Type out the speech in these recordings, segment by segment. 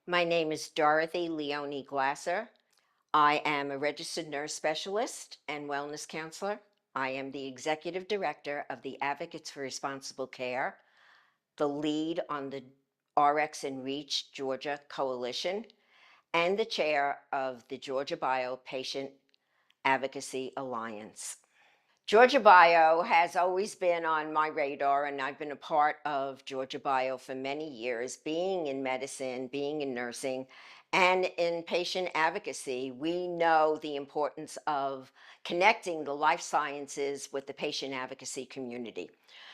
My name is Dorothy Leone-Glasser. I am a registered nurse specialist and wellness counselor. I am the executive director of the Advocacy for Responsible Care, the lead on the RX and Reach Georgia Coalition, and the chair of the Georgia Bio Patient Advocacy Alliance. Georgia Bio has always been on my radar, and I've been a part of Georgia Bio for many years, being in medicine, being in nursing, and in patient advocacy. We know the importance of connecting the life sciences with the patient advocacy community.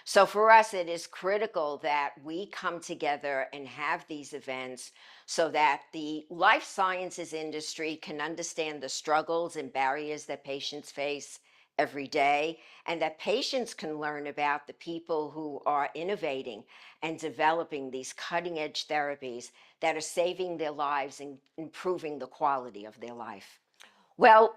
So for us, it is critical that we come together and have these events so that the life sciences industry can understand the struggles and barriers that patients face every day, and that patients can learn about the people who are innovating and developing these cutting edge therapies that are saving their lives and improving the quality of their life. Well,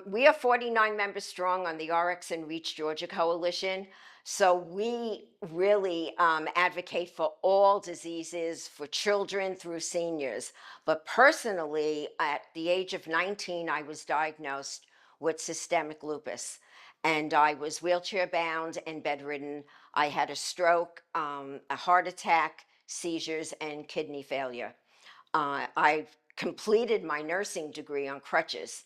we are 49 members strong on the RX and Reach Georgia Coalition. So we really advocate for all diseases, for children through seniors. But personally, at the age of 19, I was diagnosed with systemic lupus. And I was wheelchair bound and bedridden. I had a stroke, a heart attack, seizures, and kidney failure. I completed my nursing degree on crutches.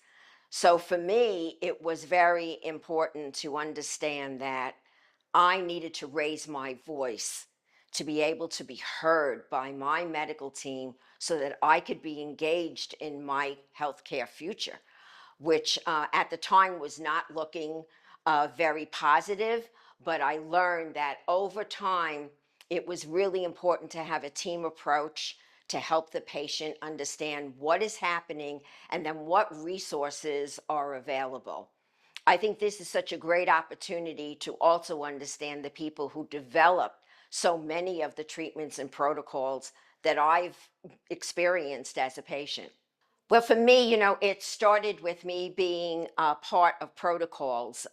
So for me, it was very important to understand that I needed to raise my voice to be able to be heard by my medical team so that I could be engaged in my healthcare future, which at the time was not looking very positive. But I learned that over time, it was really important to have a team approach to help the patient understand what is happening and then what resources are available. I think this is such a great opportunity to also understand the people who develop so many of the treatments and protocols that I've experienced as a patient. Well, for me, it started with me being a part of protocols,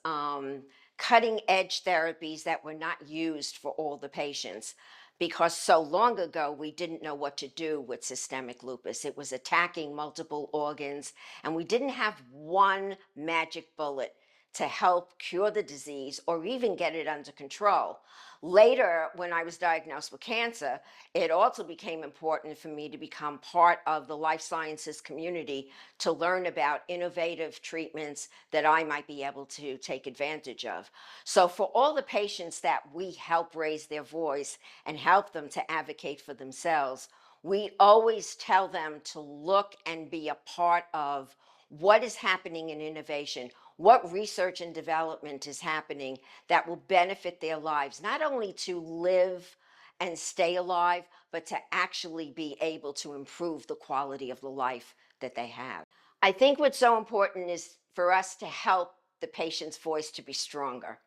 cutting edge therapies that were not used for all the patients. Because so long ago, we didn't know what to do with systemic lupus. It was attacking multiple organs, and we didn't have one magic bullet to help cure the disease or even get it under control. Later, when I was diagnosed with cancer, it also became important for me to become part of the life sciences community to learn about innovative treatments that I might be able to take advantage of. So for all the patients that we help raise their voice and help them to advocate for themselves, we always tell them to look and be a part of what is happening in innovation, what research and development is happening that will benefit their lives, not only to live and stay alive, but to actually be able to improve the quality of the life that they have. I think what's so important is for us to help the patient's voice to be stronger.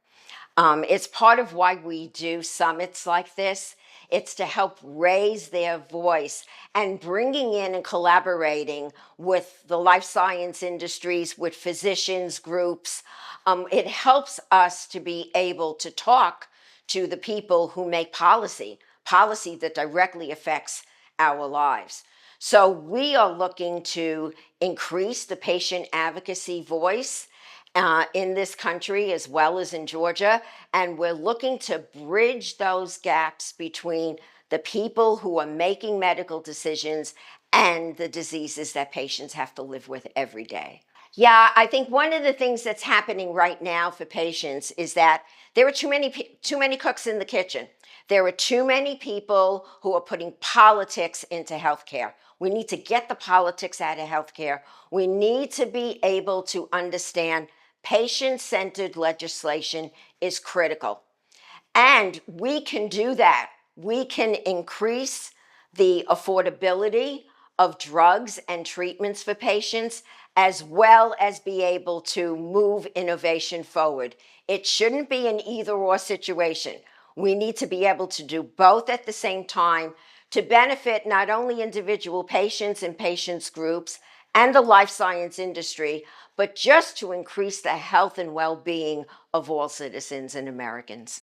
It's part of why we do summits like this. It's to help raise their voice and bringing in and collaborating with the life science industries, with physicians groups. It helps us to be able to talk to the people who make policy that directly affects our lives. So we are looking to increase the patient advocacy voice in this country as well as in Georgia. And we're looking to bridge those gaps between the people who are making medical decisions and the diseases that patients have to live with every day. Yeah, I think one of the things that's happening right now for patients is that there are too many cooks in the kitchen. There are too many people who are putting politics into healthcare. We need to get the politics out of healthcare. We need to be able to understand patient-centered legislation is critical. And we can do that. We can increase the affordability of drugs and treatments for patients, as well as be able to move innovation forward. It shouldn't be an either-or situation. We need to be able to do both at the same time to benefit not only individual patients and patients groups and the life science industry, but just to increase the health and well-being of all citizens and Americans.